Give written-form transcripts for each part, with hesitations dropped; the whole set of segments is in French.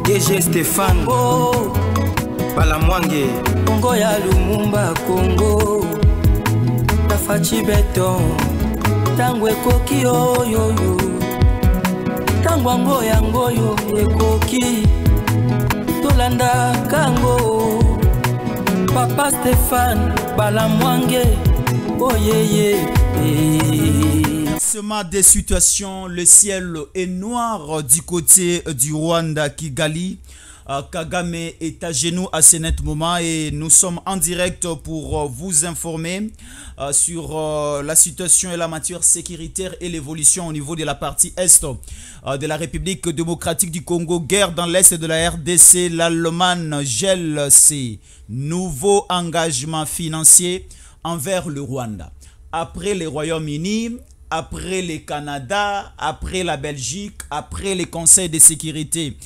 DG Stéphane oh Balamwange Congo ya Lumumba Congo Tafachi Beton Tangwe koki yo Tangwango yango yo ekoki Tolanda kango Papa Stéphane Balamwange oh Des situations, le ciel est noir du côté du Rwanda, Kigali. Kagame est à genoux à ce net moment et nous sommes en direct pour vous informer sur la situation et la matière sécuritaire et l'évolution au niveau de la partie est de la République démocratique du Congo. Guerre dans l'est de la RDC, l'Allemagne gèle ses nouveaux engagements financiers envers le Rwanda. Après les Royaumes-Unis, après le Canada, après la Belgique, après les conseils de sécurité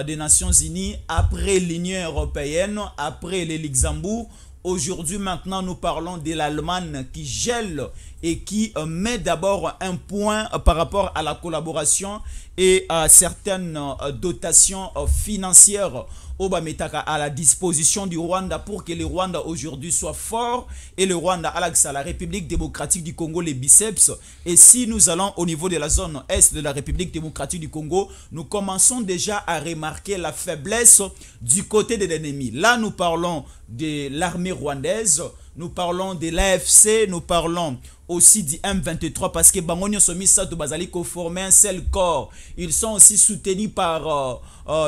des Nations Unies, après l'Union européenne, après le Luxembourg, aujourd'hui maintenant nous parlons de l'Allemagne qui gèle et qui met d'abord un point par rapport à la collaboration et à certaines dotations financières à la disposition du Rwanda pour que le Rwanda aujourd'hui soit fort et le Rwanda à la République démocratique du Congo les biceps. Et si nous allons au niveau de la zone est de la République démocratique du Congo, nous commençons déjà à remarquer la faiblesse du côté de l'ennemi. Là nous parlons de l'armée rwandaise, nous parlons de l'AFC, nous parlons aussi du M23 parce que Bangonio Somisa to Bazaliko forment un seul corps. Ils sont aussi soutenus par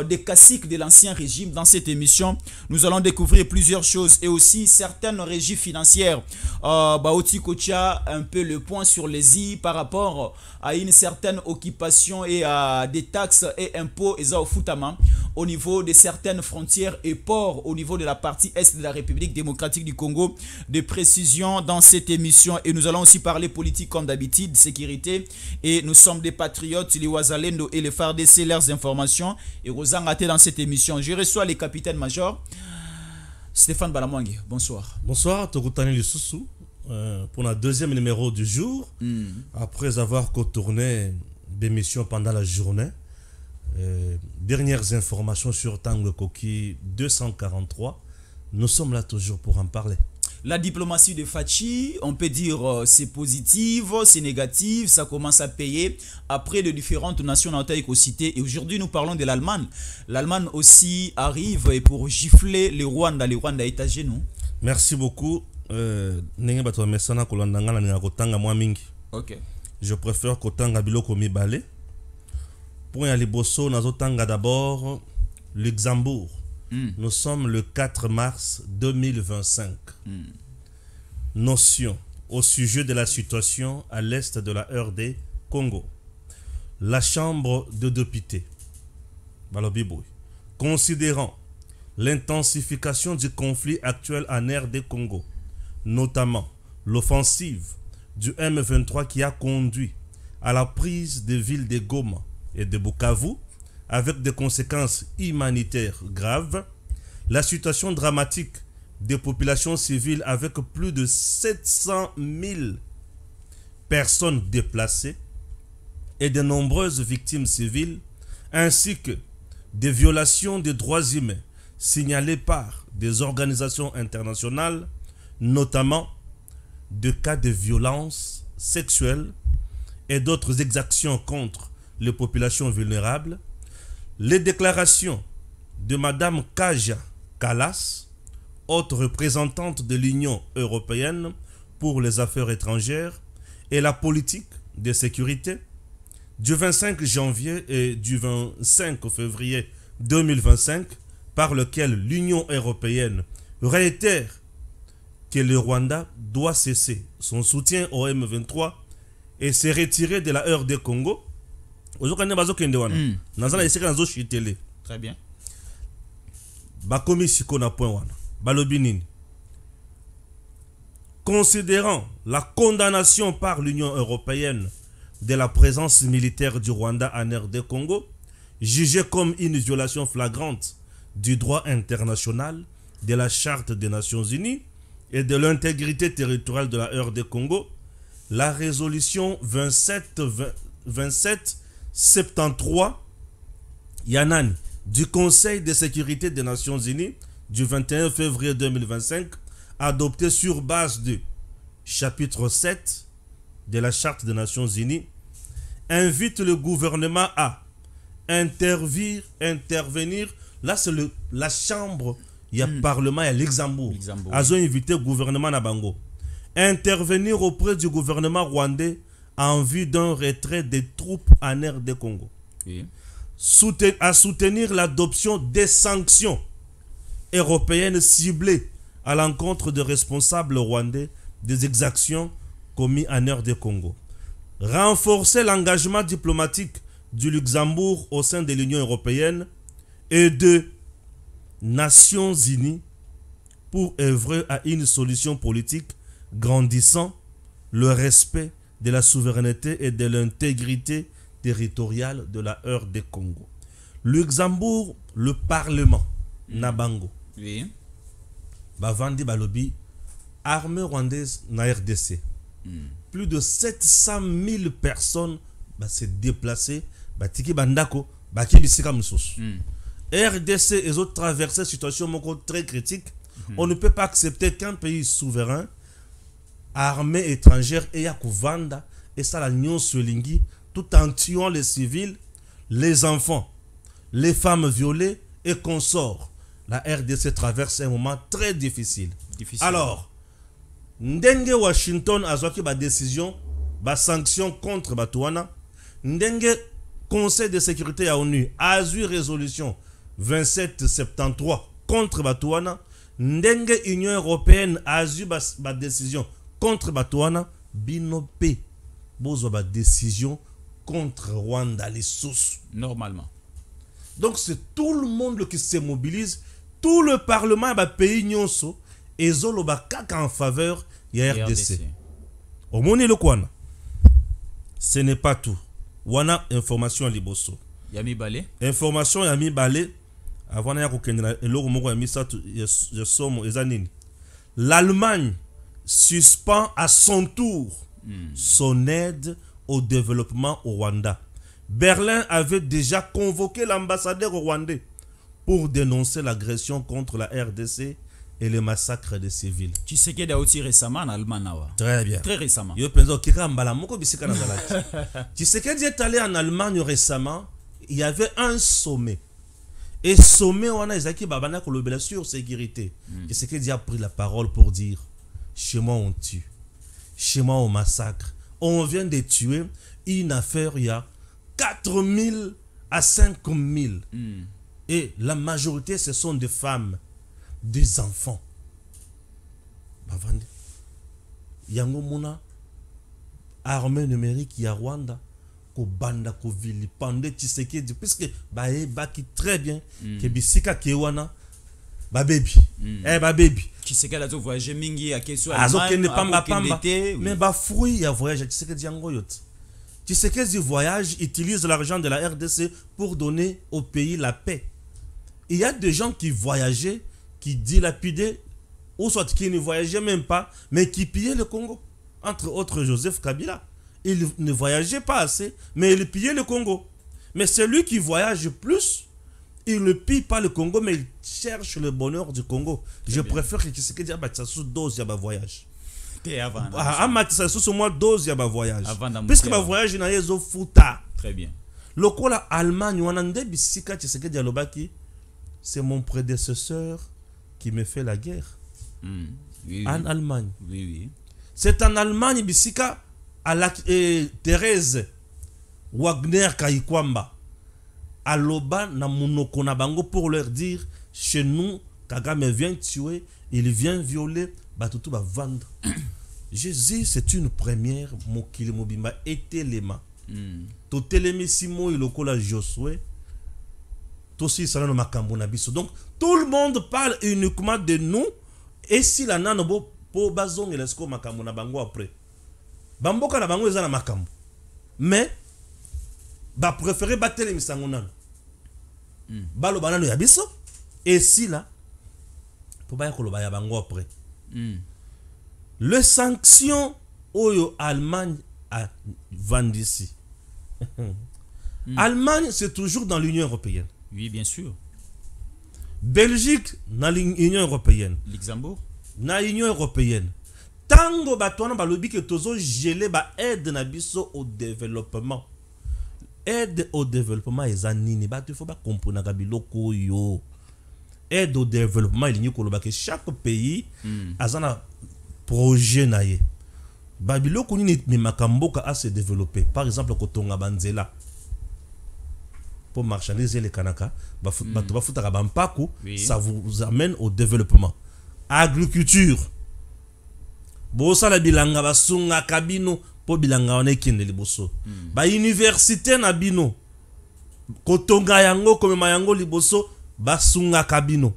des caciques de l'ancien régime. Dans cette émission, nous allons découvrir plusieurs choses et aussi certaines régies financières. Baoti Kocha, un peu le point sur les I par rapport à une certaine occupation et à des taxes et impôts et au Futama au niveau de certaines frontières et ports au niveau de la partie est de la République démocratique du Congo. Des précisions dans cette émission et nous allons aussi parler politique comme d'habitude, sécurité et nous sommes des patriotes, les Wazalendo et les FARDC, leurs informations et Rosangate dans cette émission. Je reçois les capitaines-majors. Stéphane Balamwange, bonsoir. Bonsoir, Tokutani Lussusu pour le deuxième numéro du jour. Après avoir contourné des missions pendant la journée, dernières informations sur Tango Koki 243, nous sommes là toujours pour en parler. La diplomatie de Fachi, on peut dire c'est positif, c'est négatif, ça commence à payer après de différentes nationalités qu'on citait. Et aujourd'hui, nous parlons de l'Allemagne. L'Allemagne aussi arrive et pour gifler le Rwanda est à genoux. Merci beaucoup. Je préfère Kotanga Biloko Mibale. Pour y aller bosso, nous d'abord Luxembourg. Nous sommes le 4 mars 2025. Notion au sujet de la situation à l'est de la RD Congo. La Chambre de députés, considérant l'intensification du conflit actuel en RD Congo, notamment l'offensive du M23 qui a conduit à la prise des villes de Goma et de Bukavu, avec des conséquences humanitaires graves, la situation dramatique des populations civiles avec plus de 700 000 personnes déplacées et de nombreuses victimes civiles, ainsi que des violations des droits humains signalées par des organisations internationales, notamment de cas de violences sexuelles et d'autres exactions contre les populations vulnérables. Les déclarations de Mme Kaja Kallas, haute représentante de l'Union européenne pour les affaires étrangères et la politique de sécurité, du 25 janvier et du 25 février 2025, par lequel l'Union européenne réitère que le Rwanda doit cesser son soutien au M23 et se retirer de la RD Congo. Très bien. Considérant la condamnation par l'Union européenne de la présence militaire du Rwanda en RD Congo, jugée comme une violation flagrante du droit international, de la Charte des Nations Unies et de l'intégrité territoriale de la RD Congo, la résolution 2773 Yanani du Conseil de sécurité des Nations Unies du 21 février 2025, adopté sur base du chapitre 7 de la Charte des Nations Unies, invite le gouvernement à intervenir. Là, c'est la chambre, il y a Parlement, il y a Luxembourg. Ils ont invité le gouvernement Nabango. Intervenir auprès du gouvernement rwandais en vue d'un retrait des troupes en RD Congo. Oui. À soutenir l'adoption des sanctions européennes ciblées à l'encontre des responsables rwandais des exactions commises en RD Congo. Renforcer l'engagement diplomatique du Luxembourg au sein de l'Union européenne et de Nations Unies pour œuvrer à une solution politique grandissant le respect de la souveraineté et de l'intégrité territoriale de la RD Congo. Luxembourg, le Parlement, Nabango. Oui. Bavandi Balobi, armée rwandaise na RDC. Plus de 700 000 personnes se déplacées, tiki bandako, baki bisika mususu. RDC et autres traversent une situation très critique. On ne peut pas accepter qu'un pays souverain, armée étrangère, et Vanda, et ça la Nyon Solingi, tout en tuant les civils, les enfants, les femmes violées et consorts. La RDC traverse un moment très difficile. Alors, Ndenge Washington a pris une décision, une sanction contre Batouana. Ndenge Conseil de sécurité à ONU a eu résolution 2773 contre Batouana. Ndenge Union européenne a eu une décision contre Batouana. Binope bozo ba décision contre Rwanda les sources. Normalement. Donc c'est tout le monde qui se mobilise, tout le Parlement ba pays nyonso et zolo ba kaka en faveur de RDC. Au monde le kwana. Ce n'est pas tout. Wana information liboso. Yami balé. Information yami balé avant ya kokendela eloko moko yami sa je somo ezanini. L'Allemagne suspend à son tour son aide au développement au Rwanda. Berlin avait déjà convoqué l'ambassadeur rwandais pour dénoncer l'agression contre la RDC et les massacres des civils. Tu sais qu'il y a aussi récemment en Allemagne. Très bien. Très récemment. Tu sais qu'il est allé en Allemagne récemment, il y avait un sommet. Et sommet, on a Isaki Babana Kolobela sur sécurité. Tu sais qu'il a pris la parole pour dire chez moi on tue, chez moi on massacre. On vient de tuer une affaire, il y a 4000 à 5000. Et la majorité, ce sont des femmes, des enfants. Yango Mona, armée numérique, il y a Rwanda, ko banda, ko vili, pande, Tshisekedi, puisque baki très bien, que bisika kewana, baby. Baby. Tshisekedi a voyagé mingi à Keso, mais fruit, il y a voyage, Tshisekedi yango yot. Tshisekedi voyage, utilise l'argent de la RDC pour donner au pays la paix. Il y a des gens qui voyageaient, qui dilapidaient, ou soit qui ne voyageaient même pas, mais qui pillaient le Congo. Entre autres, Joseph Kabila. Il ne voyageait pas assez, mais il pillait le Congo. Mais celui qui voyage plus, il ne pille pas le Congo, mais il cherche le bonheur du Congo. Je préfère que Tshisekedi ait sous dose de voyage. Sous moi dose de voyage. Puisque le voyage n'a pas fouta. Très bien. Le coup la Allemagne, c'est mon prédécesseur qui me fait la guerre. En Allemagne. Oui. C'est en Allemagne, Bissika, à la Thérèse Wagner Kaikwamba, à Loba, na Monoko na bango pour leur dire chez nous, Kagame vient tuer, il vient violer, Batutu va vendre. Jésus, c'est une première, Mokili Mobimba, était les mains. Totelemi Simo et Lokola Josué. Donc tout le monde parle uniquement de nous. Et si la nanobo po bazong et l'esco makambo na bango après. Bamboka na bango ezana makambo. Mais ba préférer battre les misango nano. Balo banano ya biso. Et si là po ba yakoloba ya bango après. Les sanctions oyo Allemagne a vendu ici. Allemagne c'est toujours dans l'Union européenne. Oui, bien sûr. Belgique na l'Union européenne. Luxembourg. Na Union européenne. Tango batona balobi que tozo gelé ba aide na biso au développement. Aide au développement eza nini ba tu faut ba comprendre ka biloko yo. Aide au développement il n'y a que chaque pays a un projet na ye. Ba biloko nini mi makamboka a se développer. Par exemple kotonga banzela. Pour marchandiser les kanaka, ça vous amène au développement. Agriculture. Bosa la bilanga basunga kabino po bilanga wana ekende liboso. Ba université na bino. Kotonga yango komema yango liboso basunga kabino.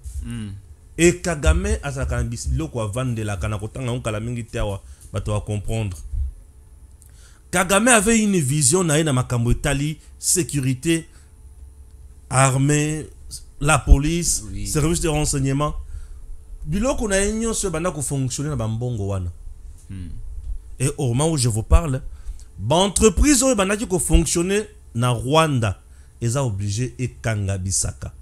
Et Kagame azaka biloko avande la kana kotanga on kala mingi tawa bato va comprendre. Kagame avait une vision na makambo etali sécurité, armée, la police, service de renseignement. Biloko na enyo se banda ko fonctionner na bambongo wana. Et au moment où je vous parle, l'entreprise où banda ko fonctionner na Rwanda, ils ont obligé et kangabisaka.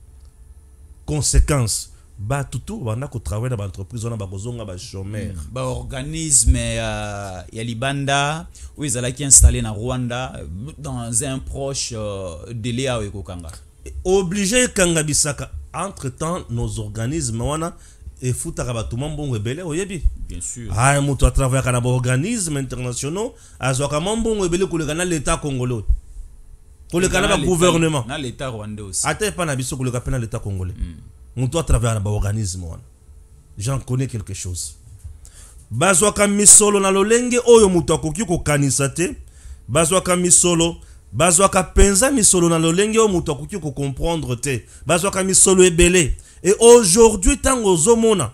Conséquence, ba tutu banda ko travailler dans l'entreprise wana ba kozonga ba chômeur. Ba organisme ya libanda où ils allaient installer na Rwanda dans un proche délai à ekokanga. Obligé kangabisaka. Entre-temps, nos organismes wana et foutaka batuma mbongo ebele oyebi. Bien sûr. Ah, mutu à travers kana organismes internationaux, azwaka mbongo ebele kolekana l'état congolais. Kolekana ba gouvernement. Na l'état rwandais aussi. Ate pa na biso koleka pena l'état congolais. Mutu à travers ba organisme wana. J'en connais quelque chose. Bazwaka misolo na lolenge oyo mutu akoki ko kanisa te. Bazwaka misolo bazwaka penza misolo na lolenge oyo mutu akoki ko comprendre te. Bazwaka misolo ebele. Et aujourd'hui, tant aux zomona,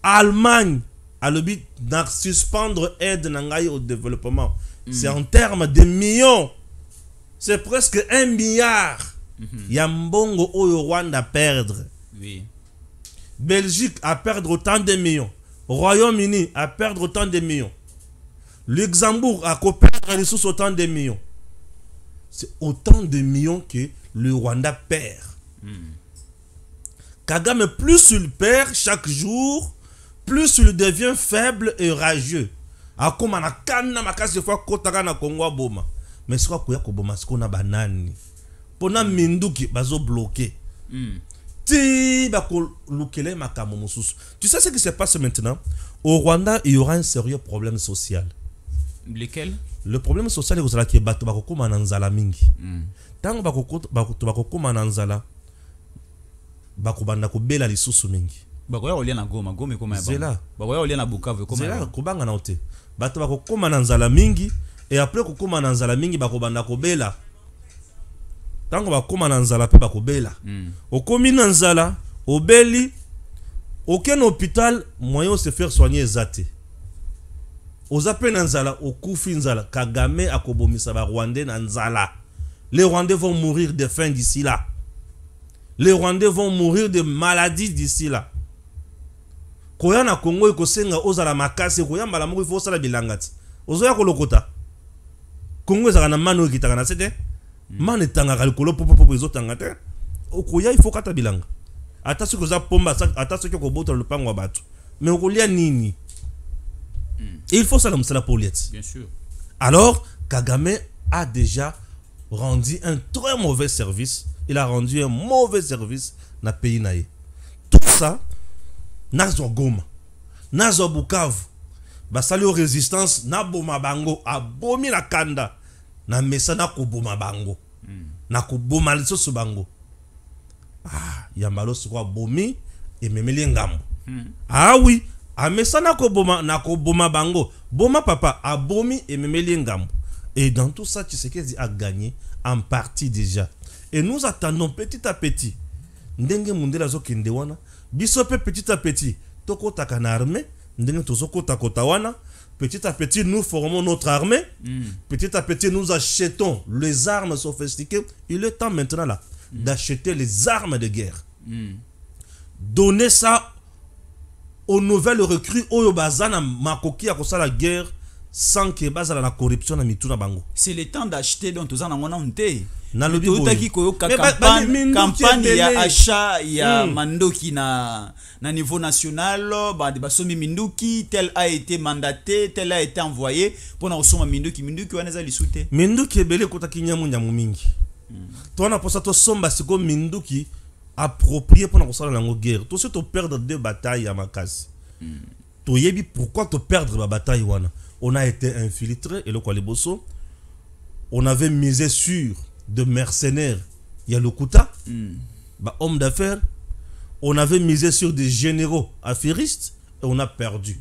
Allemagne a le but de suspendre aide au développement. C'est en termes de millions. C'est presque 1 milliard. Yambongo au Rwanda à perdre. Oui. Belgique à perdre autant de millions. Royaume-Uni à perdre autant de millions. Luxembourg à perdre les sous autant de millions. C'est autant de millions que le Rwanda perd. Kagame, plus il perd chaque jour, plus il devient faible et rageux. Akoma na kana makasi fois kotaka na Congo boma. Mais c'est quoi koya ko boma skona banani. Pona minduki bazo bloqué. Ti ba ko lukele makamo mususu. Tu sais ce qui se passe maintenant? Au Rwanda, il y aura un sérieux problème social. Lequel? Le problème social est que bato ba ko koma na nzala mingi. Tango ba ko koma na nzala bakubanda kubela lisusu mingi bakoya olia na Goma koma ya zela bakoya olia na Bukavu koma zela kubanga na ote bato bakokoma na nzala mingi et après kokoma na nzala mingi bakobanda kobela tango bakoma na nzala pe bakobela okomi na nzala obeli aucun hôpital moyen se faire soigner ezate ozape na nzala okufi nzala Kagame akobomisa ba Rwandais na nzala. Les Rwandais vont mourir de faim d'ici là. Les Rwandais vont mourir de maladies d'ici là. Koya na Congo ikosenga ozala makasi koya mbala moko ifo sala bilangati. Ozoya kolokota. Congo ezaka na mano kitaka na sete. Mane tanga likolo popo ezotanga te. Okoya ifo kata bilanga. Ata soki oza pomba ata soki okobota lupango wa bato. Mais okolia nini? Il faut ça comme cela pour l'être. Bien sûr. Alors Kagame a déjà rendu un très mauvais service. Il a rendu un mauvais service dans le pays naïe. Tout ça, nazo Goma, nazo Bukavu, basali aux résistance, na boma bango, abomi la kanda, na mesa na kuboma bango, na kuboma lisoso bango. Ah, yambalo sukwa bomi, et memeli ngambo. Ah oui, a mesa na kuboma bango, boma papa, abomi et memeli ngambo. Et dans tout ça, tu sais qu'il a gagné en partie déjà. Et nous attendons petit à petit. Ndenge mundela zo kende wana. Bisope petit à petit. Toko takana armée. Ndenge tozoko takota wana. Petit à petit, nous formons notre armée. Petit à petit, nous achetons les armes sophistiquées. Il est temps maintenant là d'acheter les armes de guerre. Donner ça aux nouvelles recrues. Oyo bazana makoki a kosa la guerre sans que bazala la corruption na mituna bango. C'est le temps d'acheter donc tous en amona onté. Na lobi campagne ya achat ya mandoki na niveau national ba de basomi minduki tel a été mandaté, tel a été envoyé pour na osoma minduki waneza lisute. Minduki ebele kota kinyamu nyamu mingi. To na posa to somba siko minduki approprié pour na kosala lango guerre. To se to perdre deux batailles à makasi. To yebi pourquoi te perdre la bataille wana. On a été infiltré et le Kwaliboso. On avait misé sur de mercenaires. Il y a le Kouta, homme d'affaires. On avait misé sur des généraux affairistes et on a perdu.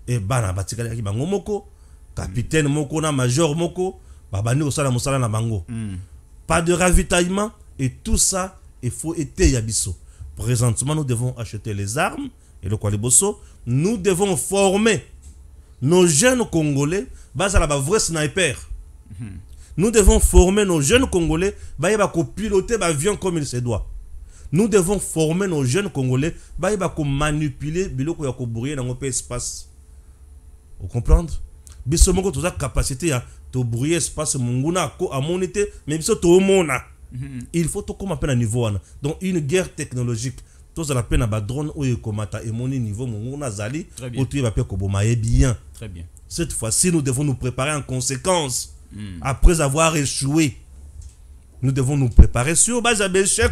Et bana batika ki bango moko, capitaine moko na major moko, babani osala mosala na bango. Pas de ravitaillement et tout ça il faut être yabiso. Présentement nous devons acheter les armes et le Kwaliboso, nous devons former nos jeunes Congolais, base à la vraie sniper. Nous devons former nos jeunes Congolais, bah piloter l'avion comme il se doit. Nous devons former nos jeunes Congolais, bah manipuler biloko ya ko brouiller dans notre espace. Vous comprenez? Biso moko toza capacité à to brouiller espace munguna ko amonité, mais biso to mona. Il faut tout comme appelle à niveau wana. Donc une guerre technologique. Tous à la peine à ba drone ou ekomata et mon niveau munguna zali ou tu va pe ko bomaye bien. Très bien. Cette fois-ci, nous devons nous préparer en conséquence. Après avoir échoué, nous devons nous préparer sur base à l'échec.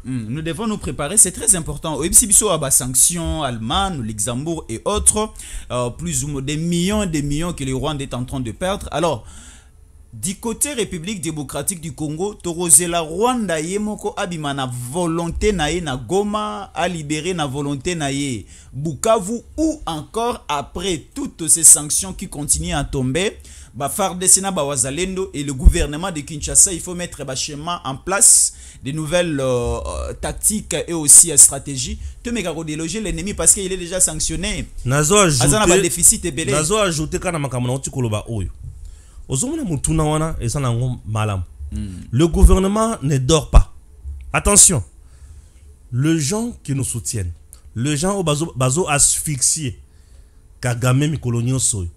Nous devons nous préparer, c'est très important. Au Ibsibiso, à sanctions allemandes, Luxembourg et autres, plus ou moins des millions que le Rwanda est en train de perdre. Alors, du côté République démocratique du Congo, Torozela Rwanda yemoko abima na volonté nae na Goma à libérer na volonté nae Bukavu ou encore après toutes ces sanctions qui continuent à tomber, ba FARDC na ba wazalendo et le gouvernement de Kinshasa, il faut mettre ba schéma en place, des nouvelles tactiques et aussi stratégies. Tu me gardes déloger l'ennemi parce qu'il est déjà sanctionné. Nazo ajouté déficit et belé. Nazo ajouté kana makamona otikoloba oyo. Le gouvernement ne dort pas. Attention, les gens qui nous soutiennent, les gens au bazo asphyxiés, Kagame Mikolonio Soy,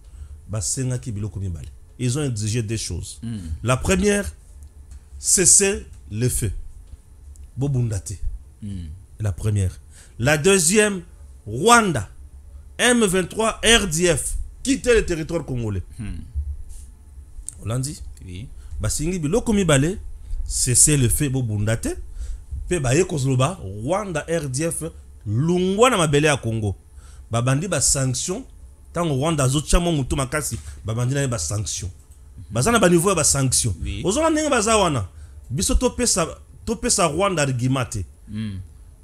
ils ont exigé des choses. La première, cesser le feu. Bobundate. La première. La deuxième, Rwanda, M23, RDF, quitter le territoire congolais. On l'a dit. Oui. Basingi biloko mibale cesser le fait bobundate pe baye kozloba Rwanda RDF lungwa na mabele ya Congo babandi ba sanction tango Rwanda zochamo mutu makasi babandi na ba sanction bazana ba niveau ya ba sanction ozona ndenge baza wana biso to pesa Rwanda rigimate.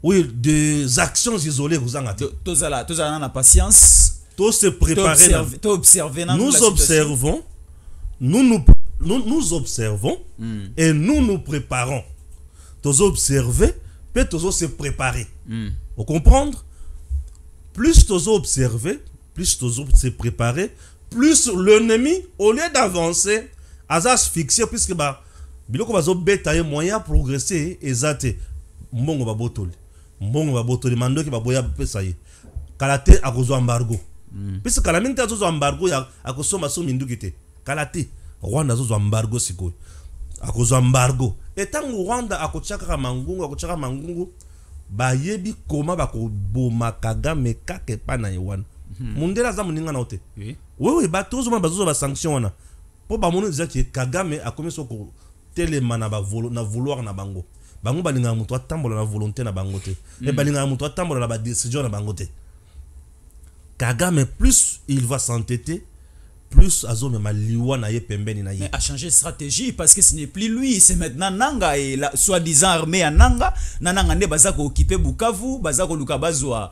Oui, des actions isolées kozanga te tozala na patience to se préparer nous observons. Nous observons et nous nous préparons. Tous observer, peut tous se préparer. Vous comprenez? Plus tous observer, plus tous se préparer, plus l'ennemi, au lieu d'avancer, à s'asphyxier, puisque biloko bazo betaye moyen progresser ezate mbongo babotoli mando ki baboya pesa ye kalate akozo embargo puisque kalaminta azo embargo ya akosoma so mindukite kalate Rwanda azo embargo sikoy akozo embargo etango Rwanda akochaka mangungu bayebi koma bakoboma Kagame kake pana yewana mundela za muninga na ote wewe batozo bazo ba sanction wana po ba monu dizaki Kagame akomeso ko telema na vouloir na bango balinga mutu atambola na volonté na bango te et balinga mutu atambola na ba décision na bango te. Kagame plus il va s'entêter, plus azome maliwa na ye pembeni na ye. Mais a changé de stratégie parce que ce n'est plus lui, c'est maintenant Nanga et la soi-disant armée à Nanga ne baza ko occuper Bukavu, baza ko luka bazwa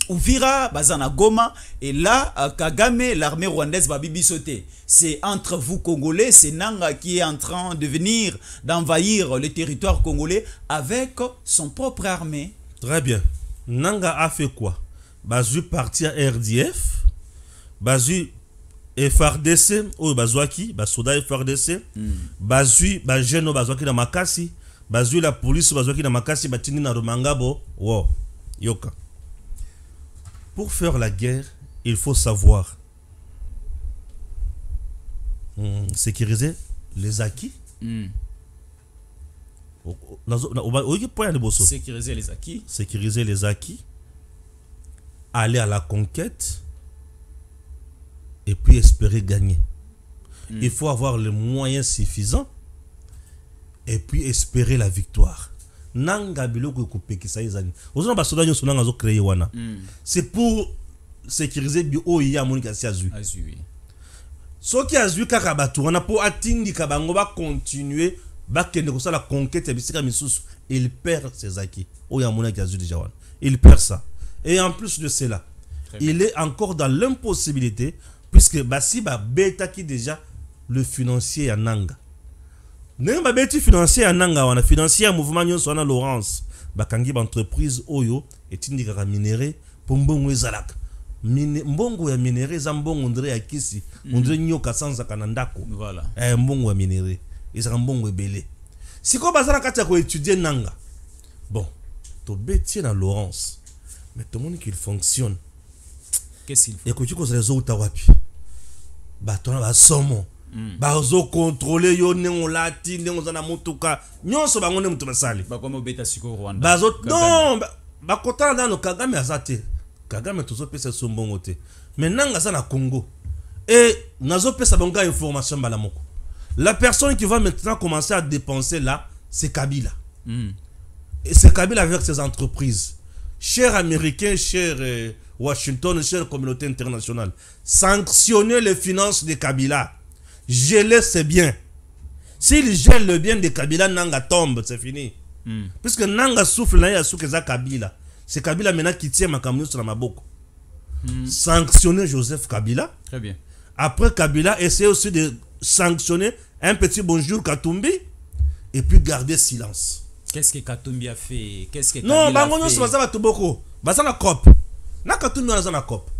Uvira, baza na Goma et là Kagame l'armée rwandaise va bibi sauter. C'est entre vous Congolais, c'est Nanga qui est en train de venir d'envahir le territoire congolais avec son propre armée. Très bien. Nanga a fait quoi? Bazu parti à RDF. Bazu FRDC ou bazwaki basoda FRDC bazui bajeno bazwaki na makasi bazui la police bazwaki na makasi batini na Rumangabo wow yoka. Pour faire la guerre il faut savoir sécuriser les acquis. Sécuriser les acquis. Sécuriser les acquis. Aller à la conquête. Et puis espérer gagner. Il faut avoir les moyens suffisants. Et puis espérer la victoire. C'est pour sécuriser bio ya monika si azu. Ce qui a vu Karabatu, on a pour atteindre Kabango va continuer, va la conquête et il perd ses acquis. Il perd ça. Et en plus de cela, il est encore dans l'impossibilité, puisque Bassi ba bêta qui déjà le financier à Nanga. N'est-ce pas financier à Nanga, on a financier un mouvement nyon sona Laurence, bakangi entreprise Oyo et tindika minéré pour mbongo ezalak. Mbongo ya minéré za mbongo ndre ya kisi, ndre nyoka sanza kanandako. Voilà. Mbongo ya minéré, ezaka mbongo ebele. Siko bazala kati ya ko étudier Nanga. Bon, to bêtier na Laurence. Mais tout le monde qu'il fonctionne. Qu'est-ce qu'il faut? Et que tu causes les autres wapi. Bah ton ba somo. Ba zo contrôler yo ne on lati ne on zana mutuka. Nyonso ba ngone mutu basali. Ba comme beta siko Rwanda. Ba zo non ba kotana dans Kagame azate. Kagame tozo pesa sombongo te. Mais nanga za na Congo. Et nazo pesa bonga information bala moko. La personne qui va maintenant commencer à dépenser là, c'est Kabila. Et c'est Kabila avec ses entreprises. Chers Américains, chers Washington, chère communauté internationale, sanctionnez les finances de Kabila. Gelez c'est bien. S'il gèle le bien de Kabila, Nanga tombe, c'est fini. Puisque Nanga souffle, là, il y a souffle Kabila. C'est Kabila maintenant qui tient ma camion sur la maboko. Sanctionnez Joseph Kabila. Très bien. Après Kabila, essayez aussi de sanctionner un petit bonjour Katumbi. Et puis garder silence. Qu'est-ce que Katumbi a fait? Qu'est-ce que non, Kabila a fait? Non, c'est pas tout beaucoup. Bah ça la cop. Na Katumbi on a la cop.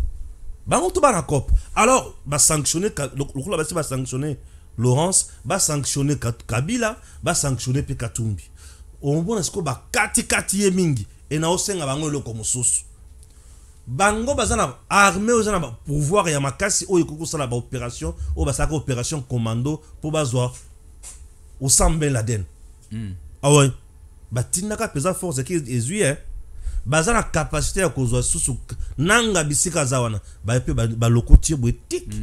Bah on tout ba la cop. Alors, bah sanctionner le va sanctionner Laurence, bah sanctionner Kabila, bah sanctionner puis Katumbi. Au bon est-ce que bah kati mingi et na osenga bango le comme sous. Bango bazana armée ozana pouvoir ya makasi o yoko sala ba opération o ba saka opération commando pour bazwa Osama Ben Laden. Ah ouais. Batinaka pesa force qui est bazana capacité à kozwa susu nanga bisika zawana ba pe ba lokotier boetique.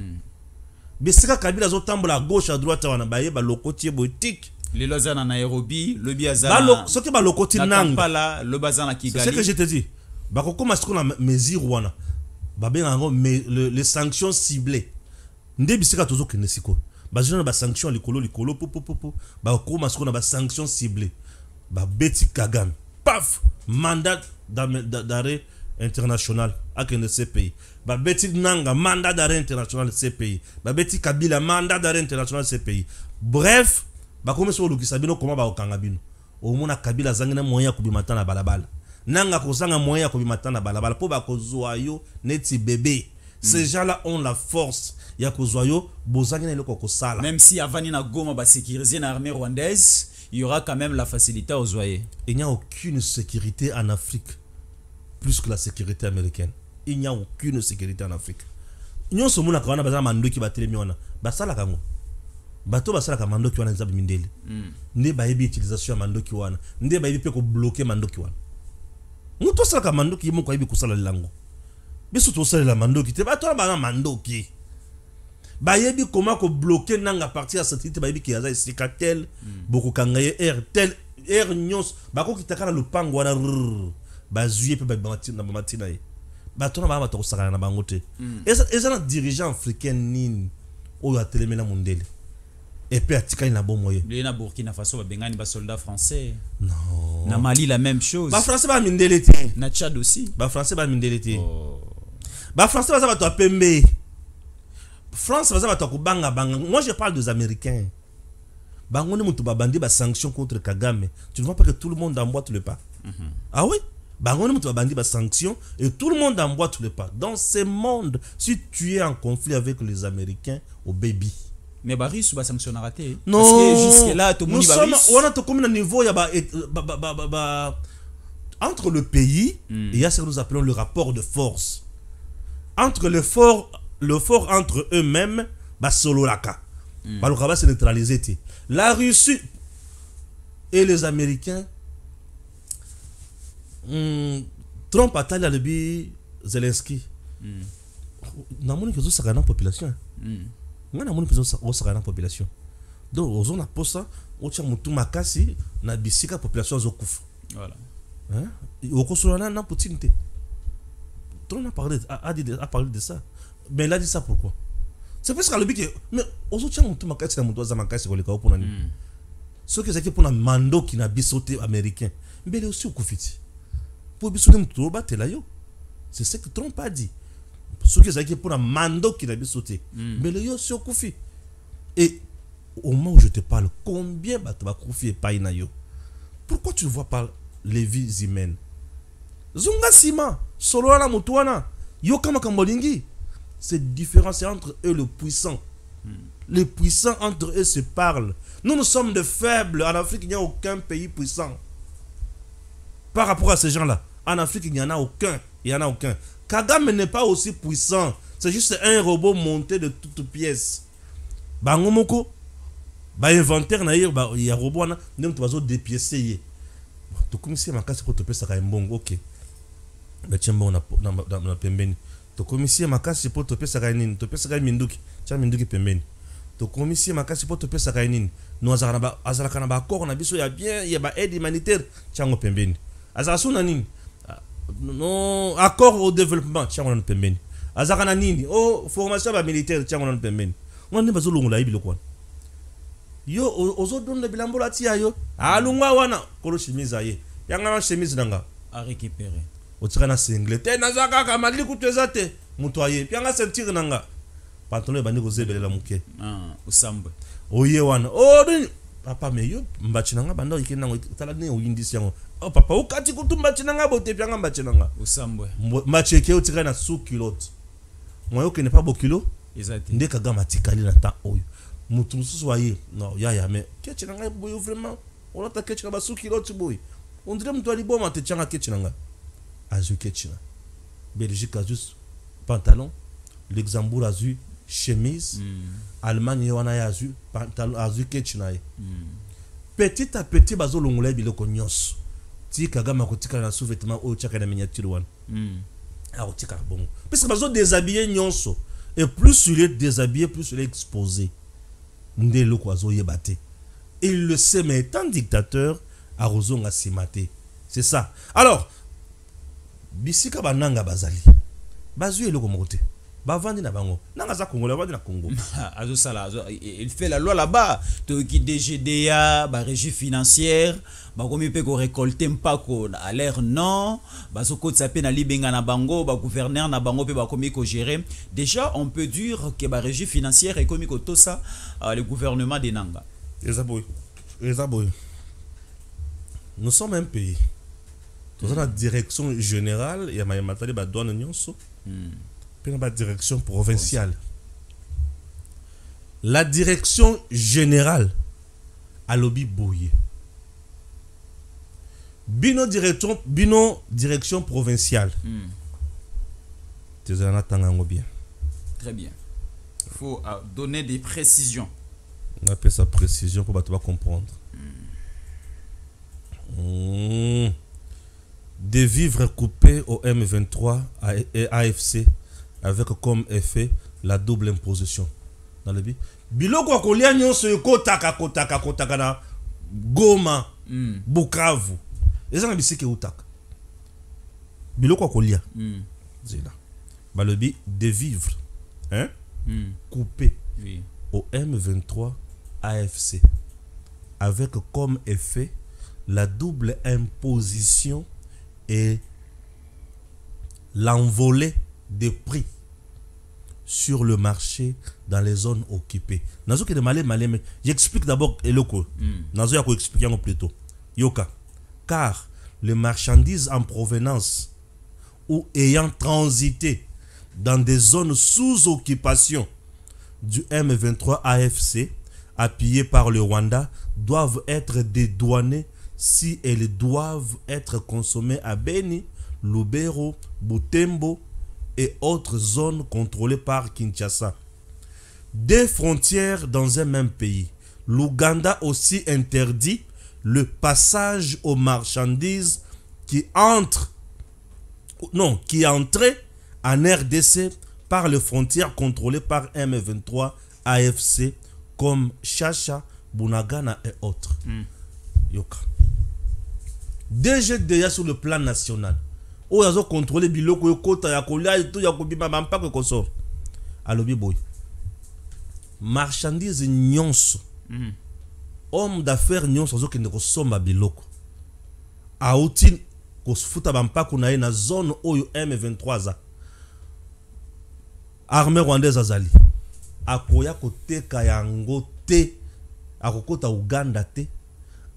Bisika Kabila zo tambola gauche à droite wana ba ye ba lokotier boetique. Les lozana na Nairobi, le biazana. Ba ce qui ba lokotier nanga. Kampala, le bazana Kigali. C'est ce que je te dis. Ba ko comment est-ce qu'on a mesure wana. Ba ben les sanctions ciblées. Nde bisika tozo kenesiko. Ba jona ba sanction likolo popo. Ba ko comment est-ce qu'on a ba sanctions ciblées. Bah Betty Kagame, paf, mandat d'arrêt international à ce pays. Bah Betty Nanga, mandat d'arrêt international de ce pays. Bah Betty Kabila, mandat d'arrêt international de ce pays. Bref, bah comme sur le Kisabino, comment bah au Kangabino. Au moins Kabila zangina moyen kubimata na balabala. Nanga kozanga moyen kubimata na balabala. Pour bah kozoayo neti bébé. Ces gens-là ont la force. Ya kozoayo bozangina le kokosala. Même si Avani na Goma ba sécuriser l'armée rwandaise, il y aura quand même la facilité aux oyer. Il n'y a aucune sécurité en Afrique plus que la sécurité américaine. Il n'y a aucune sécurité en Afrique. Nous sommes là quand on a besoin de mando qui va télé miona. Basala kango. Bato basala ka mando qui wana nzabi mindele. Nde ba yebi utilisation mando qui wana. Nde ba yebi pe ko bloquer mando qui wana. Muto sala ka mando qui mo ko yebi ko sala lango. Biso to sala la mando qui te ba to ba mando qui. Ba yebi comment ko bloquer nanga partir à cette ba yebi ki aza sikatel beaucoup kangaye tel nyos ba ko kitakala lupango wana ba zuye pe ba matina ye ba tona ba to sakana na bangote et ça dirigeant africain nini o ya telemena mondele et puis atika na bon moyen le na Burkina Faso ba bengani ba soldats français non na Mali la même chose ba français ba mindele te na Tchad aussi ba français ba mindele te ba français ba to pembe France va to banga banga. Moi je parle des Américains. Bango ne mutu ba bandi ba sanction contre Kagame. Tu ne vois pas que tout le monde emboîte le pas. Ah oui? Bango ne mutu ba bandi ba sanction et tout le monde emboîte le pas. Dans ce monde, si tu es en conflit avec les Américains, au baby. Mais Baris ba sanction raté. Non. Parce que jusque là tout le monde Baris. On a to comme un niveau ya entre le pays, il y a ce que nous appelons le rapport de force. Entre le fort entre eux-mêmes, bah solo laka. Balokaba se neutraliser. La Russie et les Américains, Trump a taillé le Zelensky. Namoni que ça la population. Moi namoni que ça la population. Donc aux on a posé ça, au tient mutu makasi na bisika population zokufa. Voilà. Hein? Au consulat na Poutine te. Trump a parlé de ça. Mais il a dit ça pourquoi? C'est parce que le but que mais aux autres mutu makasi na mutu za makasi ko le ka pour nani. Ce que c'est que pour un mando qui n'a bisoté américain. Mais il est aussi au koufiti. Pour bisoter mutu battre là yo. C'est ce que Trump a dit. Ce que c'est que pour un mando qui n'a bisoté. Mais il est aussi au koufi. Et au moment où je te parle, combien tu vas confier pas inayo? Pourquoi tu ne vois pas les vies humaines? Zunga Sima, Soloana Mutuana, Yokama Kambolingi. C'est différent, c'est entre eux le puissant. Les puissants entre eux se parlent. Nous sommes de faibles. En Afrique, il n'y a aucun pays puissant. Par rapport à ces gens-là, en Afrique, il n'y en a aucun. Il n'y en a aucun. Kagame n'est pas aussi puissant. C'est juste un robot monté de toutes pièces. Bangomoko. Inventaire na il y a robot na nem tu vas dépiécer to commissaire makasi pour te pesa ka mbongo OK ba tchemba na pembeni to commissaire makasi pour te pesa ka nini to pesa ka minduki cha minduki pembeni to commissaire makasi pour te pesa ka nini no azara kana ba accord na biso ya bien ya ba aide humanitaire chango pembeni azara suna nini no accord au développement chango na pembeni azara na nini oh formation ba militaire chango na pembeni on ne bazolongo la ibilo kwa yo ozodon le bilambo la tia yo alungwa wana kolo chemise aye yanga na chemise nanga à récupérer otika na singlete nazaka ka mali kutezate muto aye pianga ceinture nanga pantalon bandi ko zebelela muke usambwe oye wana papa me yo mbachi nanga banda ikenda ngo tala ne oyindisi yango papa ukati kutumbachi nanga bote pianga mbachi nanga usambwe macheke otika na sous culotte moi ok n'est pas beau kilo exact ndeka gama tikali na ta oyo mutu mususu waye non ya mais kechi nanga boyo vraiment on a kechi na basuki l'autre boy on dirait mutu ali boma te changa kechi nanga azu kechi na Belgique a juste pantalon Luxembourg a eu chemise Allemagne wana ya azu pantalon azu kechi na petit à petit bazo longolay biloko nyos ti kagama ko tika na sous-vêtement o chaka na miniature wana a tika bon parce que bazo déshabiller nyonso et plus il est déshabillé plus il est exposé. Et il le sait, mais étant dictateur, Arozonga Simate. C'est ça. Alors, Bisika Bananga Bazali. Bazu est le Komote. Bavandi na bango. Nanga za Congo, la Congo. Azo Sala, il fait la loi là-bas. Qui DGDA, régie financière, comme il peut récolter mpako à l'air non, bazoko tsapé na libenga na bango, gouverneur na bango pe comme il gérer. Déjà, on peut dire que régie financière et comme tout ça, le gouvernement de Nanga. Nous sommes un pays. Nous avons la direction générale, il y a ma douane nyonso. Puis la direction provinciale. La direction générale à lobby Boye. Bino direction provinciale. Tu en attends bien. Très bien. Il faut donner des précisions. On appelle ça précision pour que tu vas comprendre. Des vivres coupés au M23 et AFC avec comme effet la double imposition. Dans le but. Biloko kolia nyonso kotaka na Goma, Bukavu. Les gens bisiki utaka. Biloko kolia. Zela. Balobi de vivre coupés au M23 AFC avec comme effet la double imposition et l'envolée des prix sur le marché dans les zones occupées. Nazo ke de malé mais j'explique d'abord eloko. Nazo ya ko expliquer un plutôt. Yoka. Car les marchandises en provenance ou ayant transité dans des zones sous occupation du M23 AFC appuyées par le Rwanda doivent être dédouanées si elles doivent être consommées à Beni, Lubero, Butembo et autres zones contrôlées par Kinshasa. des frontières dans un même pays. L'Ouganda aussi interdit le passage aux marchandises qui entraient en RDC par les frontières contrôlées par M23 AFC comme Chacha, Bunagana et autres. Yoka. Déjà sur le plan national. Où ils ont contrôlé biloko yokota ya kolia et tout ya kobima mampa ko kosor. Alobi boy. Marchandises nyonso. Homme d'affaires nyonso zo kende ko somba biloko. Auti ko futa bampa ko na zone oyo M23 za. Armée rwandaise azali. Akoya koteka yango te. Akokota Uganda te.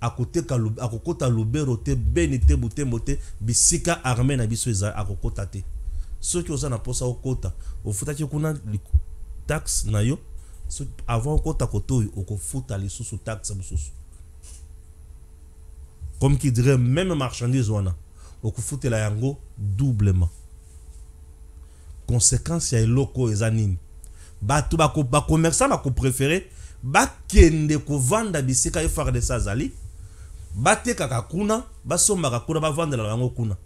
Akokota Lubero te, Beni te, Butembo te, bisika armée na biso eza akokota te. Ceux qui osa na posa okota, ofutaki kuna taxe na yo, avant okota koto okofuta lisusu taxe mususu. Comme qui dirait même marchandise wana, okofuta la yango doublement. Conséquence ya eloko eza nini? Batu ba commerçant ba ko préférer ba kende ko vanda bisika e faire de sazali. Bateka kakuna basomba kakuna bavandela yango kuna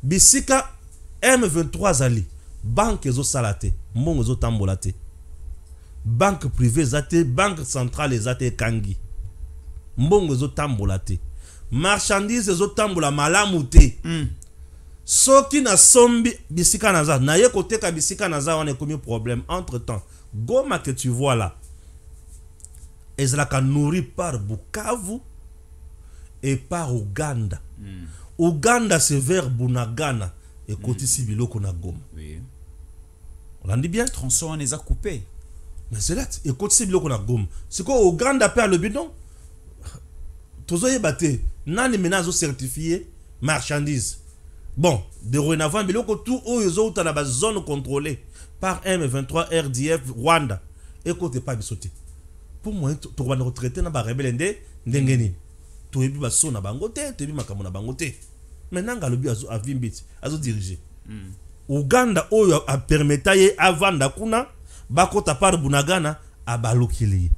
bisika M23 zali banque ezo salate mbongo ezo tambola te banque privée zate banque centrale zate kangi mbongo ezo tambola te marchandise ezo tambola malamu te soki na sombi bisika naza na ye koteka bisika naza wana ekomi problème entre temps Goma que tu vois là ezalaka nourri par Bukavu et par Ouganda. Ouganda c'est vers Bunagana et Kotisi Biloko na Goma. Oui. On l'a dit bien? Tronçon on les a coupés. Mais c'est là, et Kotisi Biloko na Goma. C'est quoi Ouganda perd le bidon? Tozoye bate, nani menazo certifié marchandise. Bon, dorénavant Biloko tout oyo ta na zone contrôlée par M23 RDF Rwanda et côté pas bisoté. Pour moi, tu vas nous retraiter dans la rebelle ndengeni. Tu es bien son na bangote, tu es bien makambo na bangote. Maintenant galobi a vimbit, azo diriger. Uganda oyo a permetaye avanda kuna bakota par Bunagana a balokili.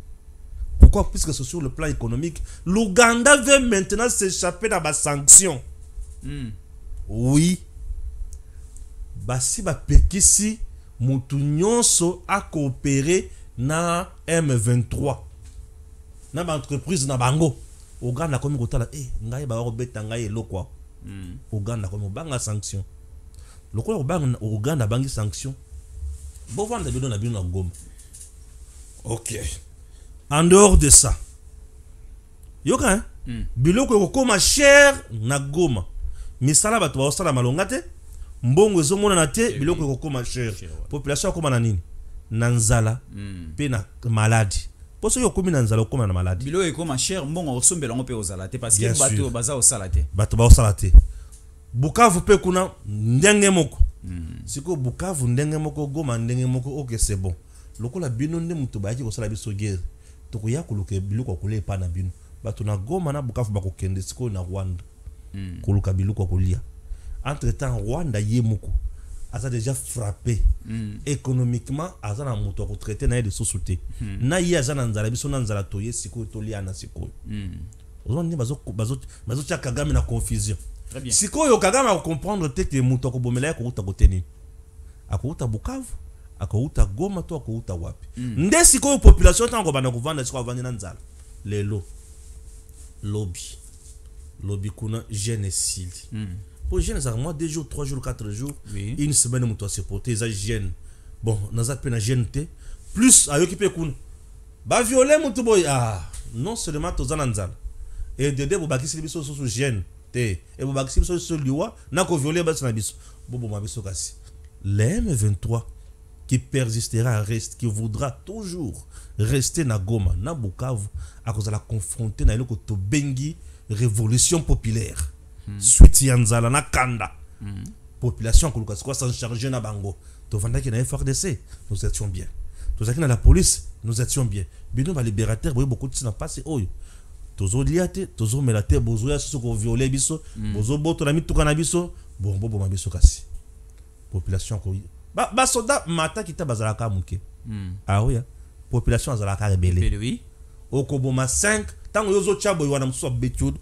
Pourquoi? Puisque c'est sur le plan économique, l'Ouganda veut maintenant s'échapper dans la sanction. Oui. Basi ba pekisi mutu nyonso a coopéré na M23. Na ba entreprise na bango. Uganda komi kotala ngai ba robeta ngai eloko. Uganda komi banga sanction. Lokola banga Uganda bangi sanction. Bo vanda bido na bino na Goma. OK. En dehors de ça. Yoka biloko kokoma cher na Goma. Misala bato ba osala malonga te. Mbongo ezomona na te biloko kokoma cher. Population akoma na nini? Nanzala pe na maladie. Pour ceux qui ont na nzala okoma na maladie. Bilo ekoma cher mbongo osombela ngo pe ozala te parce que bato baza osala te. Bato ba osala te. Bukavu pe kuna ndenge moko. Siko Bukavu ndenge moko Goma ndenge moko OK c'est bon. Lokola bino nde muto ba yaki kosala biso guerre. Tokoya koluka biloko kole pa na bino. Bato na Goma na Bukavu ba kokende siko na Rwanda. Koluka biloko kolia. Entre-temps Rwanda yemoko a déjà frappé économiquement aza na moto ko traiter na de société na yi aza na nzala biso na nzala toye siko tolia na siko ozoni bazo tia Kagame na confusion. Très bien. Siko yo Kagame a comprendre te que moto ko bomela ko uta koteni akouta Bukavu akouta Goma to akouta wapi nde siko yo population tango bana ko vanda siko avandi na nzala lelo lobby kuna Genesil. Pour jeune, ça moi 2 jours, 3 jours, 4 jours, une semaine où tu as supporté ça jeune. Bon, n'a pas na jeune te plus à occuper kun. Ba violer mon boy non seulement to zananzal. Et de vous bakisi biso so jeune te et vous bakisi biso so liwa na ko violer ba na biso. Bobo ma biso kasi. Le M23 qui persistera qui voudra toujours rester na Goma, na Bukavu à cause de la confronter na eloko to bengi révolution populaire. Suite yanzala na kanda population koluka quoi sans charger na bango to vanda ki na FRDC nous étions bien to zaki na la police nous étions bien bino ba libérateur boy beaucoup de na passé oyo tozo liate tozo melate bozo ya soko violer biso bozo boto na mituka na biso bombo ma biso kasi population ko ba soda mata kita bazala ka muke oui population azalaka rebelle. Oui. Okoboma 5 tango yozo chabo wana mso betu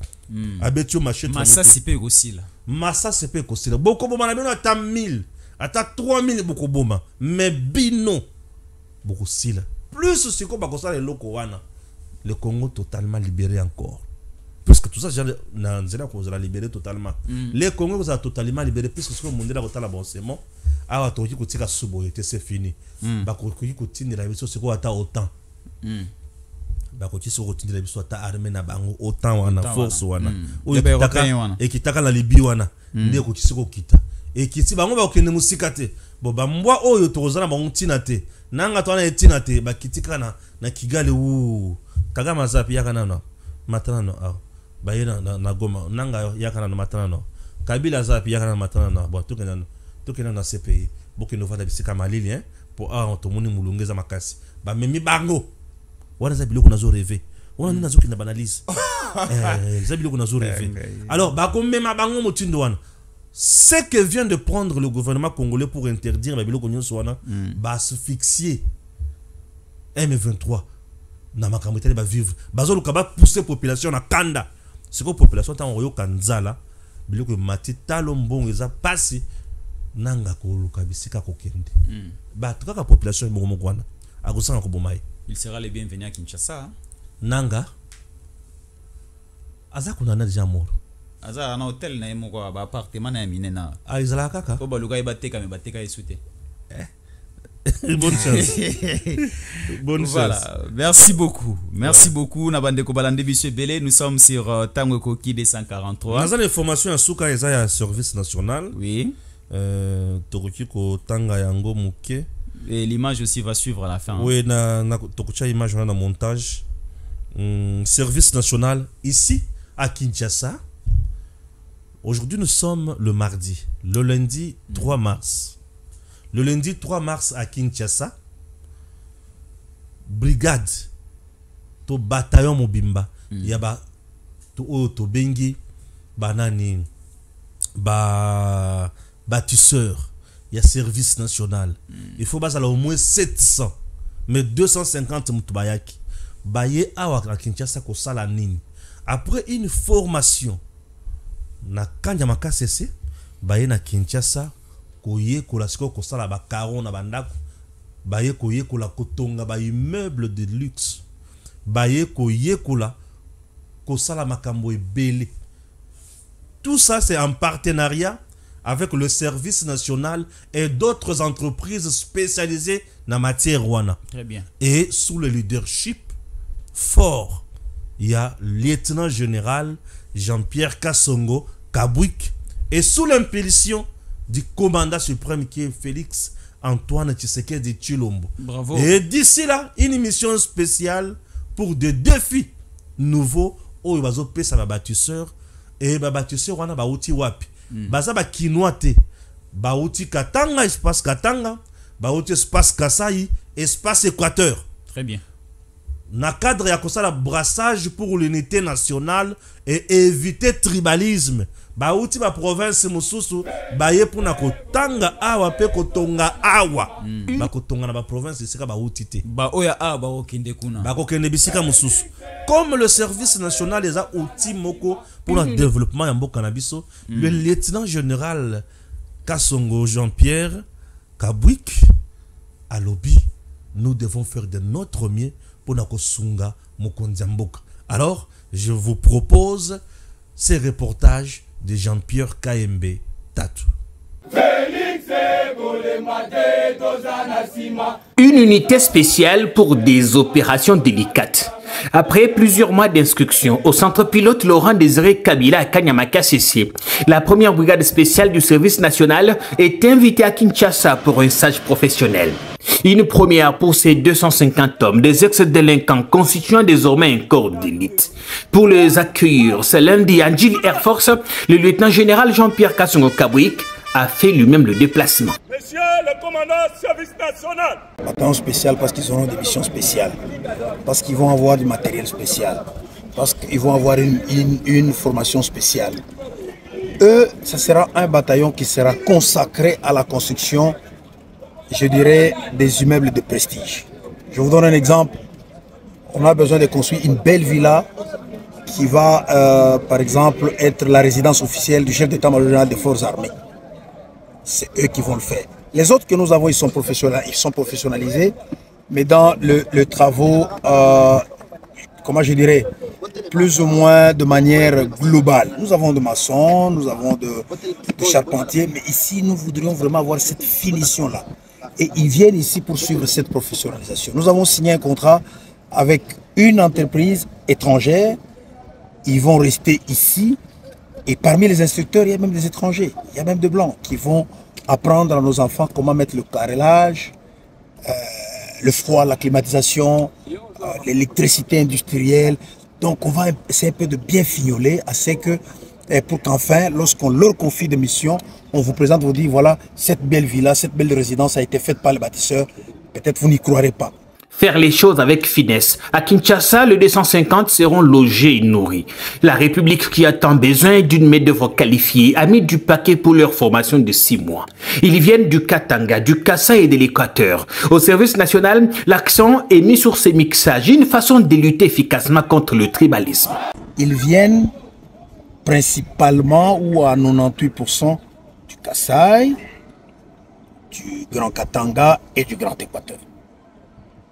abetio machete Massa c'est aussi là. Massa c'est pe kosila bokoboma na bino ata 1000 ata 3000 bokoboma mais bino bokosila plus siko bakosala eloko wana le Congo totalement libéré encore puisque tout ça na nzela ko zala libéré totalement le Congo ça totalement libéré puisque ce que monde là kotala bonnement awa toki kotika suboyete c'est fini bakoki kotindela biso siko ata autant bakoti so kotindela biso ata armée na bango autant wana force wana ekitaka na libi wana nde ko kisiko kita ekiti bango bakende musika te bo bambwa oyo tokozana bango tina te nanga twana etina te bakitika na Kigali u Kagama zapi yakana no matana no bayena na Goma nanga yakana no matana no Kabila zapi yakana no matana no bo tokena na CPI boke no vada bisika malili pour to moni mulungeza makasi ba memi bango wana za biloko nazo rêver wana nazo kina banalise za biloko nazo rêver alors ba ko mema bango motindo wana ce que vient de prendre le gouvernement congolais pour interdire ba biloko nyonso wana ba asphyxier M23 na makambo tele ba vivre bazo luka ba pousser population na kanda c'est que population ta on yo kanzala biloko mati talo mbongo eza pasi nanga ko luka bisika ko kende ba tukaka population mbongo mwana akosanga ko bomai. Il sera le bienvenu à Kinshasa. Nanga aza kuna na déjà mort. Aza na hôtel na yemo kwa ba appartement na mine na. Ah izala kaka. Ko baluka ibateka me bateka esute. Bonne chance. Bonne voilà. chance. Merci beaucoup. Merci beaucoup na bande ko balande biso belé. Nous sommes sur Tango Koki 243. Dans l'information à Souka Ezaya service national. Oui. Tokoki ko tanga yango muke. Et l'image aussi va suivre à la fin. Oui, na tokucha image na montage. Service national ici à Kinshasa. Aujourd'hui nous sommes le mardi, le lundi 3 mars. Le lundi 3 mars à Kinshasa, brigade to bataillon mobimba yaba to bengi banani bâtisseur. Il y a service national. Il faut baser au moins 700 mais 250 mutubayaki. Baye awa na Kinshasa ko sala nini. Après une formation na kanja makasese baye na Kinshasa koye kola siko ko sala ba caron na bandako. Baye koye kola kotonga ba immeuble de luxe. Baye koye kola ko sala makambo ebele. Tout ça c'est en partenariat avec le service national et d'autres entreprises spécialisées dans la matière wana. Très bien. Et sous le leadership fort, il y a le lieutenant général Jean-Pierre Kassongo Kabwik et sous l'impulsion du commandant suprême qui est Félix Antoine Tshisekedi Tshilombo. Bravo. Et d'ici là, une mission spéciale pour des défis nouveaux où il va pesa ba bâtisseur et ba bâtisseur wana ba outi wapi. Baza ba kinoate ba outi Katanga espace Katanga ba outi espace Kasai espace Équateur. Très bien. Na cadre ya kosala brassage pour l'unité nationale et éviter tribalisme ba outi ba province mosusu ba ye pona kotanga awa pe kotonga awa ba kotonga na ba province sika ba outi te Ba oya a ba okende kuna. ba kokende bisika mosusu comme le service national les a outil moko pour le développement ya mboka na biso. Le lieutenant général Kassongo Jean-Pierre Kabwik à lobby nous devons faire de notre mieux pour nakosunga mokonzi ya mboka. Alors je vous propose ces reportages de Jean-Pierre KMB Tatu. Une unité spéciale pour des opérations délicates. Après plusieurs mois d'instruction au centre pilote Laurent Désiré Kabila à Kanyamaka CC, la première brigade spéciale du service national est invitée à Kinshasa pour un stage professionnel. Une première pour ces 250 hommes, des ex-délinquants constituant désormais un corps d'élite. Pour les accueillir, ce lundi à Njili Air Force, le lieutenant général Jean-Pierre Kassongo Kabwik a fait lui-même le déplacement. Monsieur le commandant service national. Bataillon spécial parce qu'ils auront des missions spéciales, parce qu'ils vont avoir du matériel spécial, parce qu'ils vont avoir une formation spéciale. Eux, ce sera un bataillon qui sera consacré à la construction, je dirais, des immeubles de prestige. Je vous donne un exemple. On a besoin de construire une belle villa qui va, par exemple, être la résidence officielle du chef d'état-major général des forces armées. C'est eux qui vont le faire. Les autres que nous avons, ils sont professionnalisés, mais dans le travaux, comment je dirais, plus ou moins de manière globale. Nous avons de maçons, nous avons de charpentiers, mais ici, nous voudrions vraiment avoir cette finition-là. Et ils viennent ici pour suivre cette professionnalisation. Nous avons signé un contrat avec une entreprise étrangère. Ils vont rester ici. Et parmi les instructeurs, il y a même des étrangers. Il y a même des blancs qui vont apprendre à nos enfants comment mettre le carrelage, le froid, la climatisation, l'électricité industrielle. Donc on va essayer un peu de bien fignoler pour qu'enfin, lorsqu'on leur confie des missions, on vous présente, vous dit voilà, cette belle villa, cette belle résidence a été faite par le bâtisseur. Peut-être vous n'y croirez pas. Faire les choses avec finesse. À Kinshasa, les 250 seront logés et nourris. La République, qui a tant besoin d'une main-d'œuvre qualifiée, a mis du paquet pour leur formation de 6 mois. Ils viennent du Katanga, du Kasaï et de l'Équateur. Au service national, l'accent est mis sur ces mixages, une façon de lutter efficacement contre le tribalisme. Ils viennent principalement ou à 98% du Kasaï, du Grand Katanga et du Grand Équateur.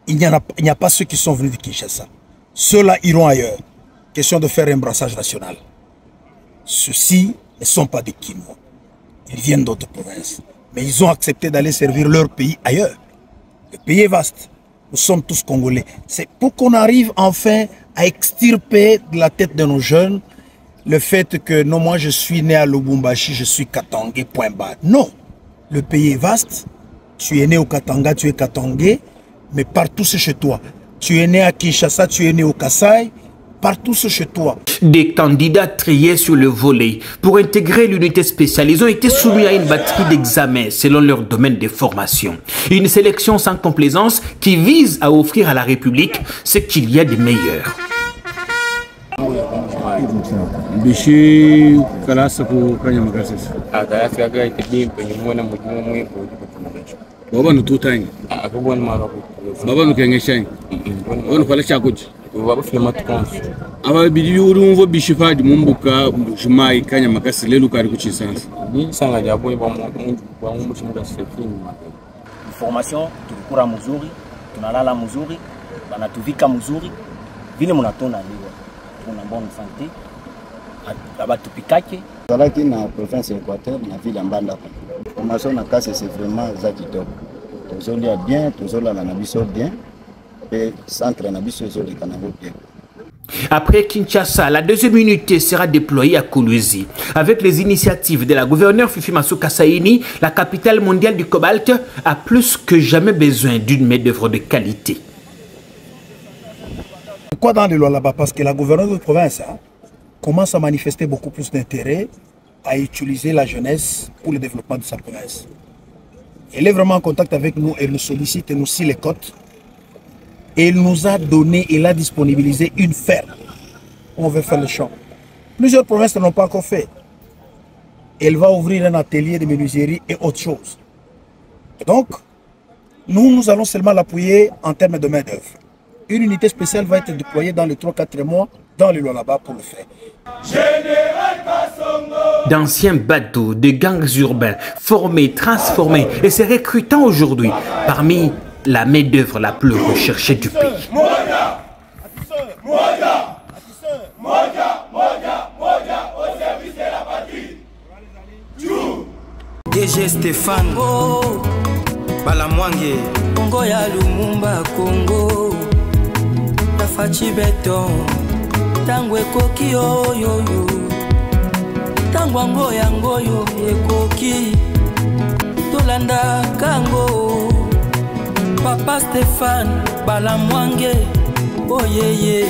Il n'y a pas ceux qui sont venus de Kinshasa. Ceux-là iront ailleurs. Question de faire un brassage national. Ceux-ci ne sont pas des Kinois. Ils viennent d'autres provinces. Mais ils ont accepté d'aller servir leur pays ailleurs. Le pays est vaste. Nous sommes tous Congolais. C'est pour qu'on arrive enfin à extirper de la tête de nos jeunes le fait que non, moi je suis né à Lubumbashi, je suis Katangé, point barre. Non. Le pays est vaste. Tu es né au Katanga, tu es Katangé. Mais partout c'est chez toi. Tu es né à Kinshasa, tu es né au Kasaï, partout c'est chez toi. Des candidats triés sur le volet pour intégrer l'unité spéciale, ils ont été soumis à une batterie d'examens selon leur domaine de formation. Une sélection sans complaisance qui vise à offrir à la République ce qu'il y a de meilleur. Baba no tutanye akubona mara baba no kengesha ono fala chakuji baba filma tukonso aba bidiyo urumvo bishifa dimumbuka jumai kanya makasi lelu kari kuchisansa ni sanga jabo ba mu chimuka sefini formation tulikura mzuri tunalala mzuri banatuvika mzuri vile mnatona liwa tuna bonne santé abatupikake Zalaki na province Équateur na ville Mbanda. Formation na casse c'est vraiment zakito. Tozolia bien, tozola na biso bien et centre na biso zo de Kanabo bien. Après Kinshasa, la deuxième unité sera déployée à Kolwezi. Avec les initiatives de la gouverneure Fifi Masuka Saini, la capitale mondiale du cobalt a plus que jamais besoin d'une main-d'œuvre de qualité. Pourquoi dans les lois là-bas? Parce que la gouverneure de province commence à manifester beaucoup plus d'intérêt à utiliser la jeunesse pour le développement de sa province. Elle est vraiment en contact avec nous, elle nous sollicite, elle nous scie les côtes. Et elle nous a donné, elle a disponibilisé une ferme où on veut faire le champ. Plusieurs provinces ne l'ont pas encore fait. Elle va ouvrir un atelier de menuiserie et autre chose. Donc, nous allons seulement l'appuyer en termes de main-d'œuvre. Une unité spéciale va être déployée dans les 3-4 mois dans les lois là-bas pour le faire. D'anciens bateaux, de gangs urbains, formés, transformés et se recrutant aujourd'hui parmi la main-d'œuvre la plus recherchée du pays. DG Stéphane Balamwange Congo ya Lumumba Congo Tafachi Beton Tango ekoki yo Tango ango yango yo ekoki Tolanda kango Papa Stéphane Balamwange Oh yeah yeah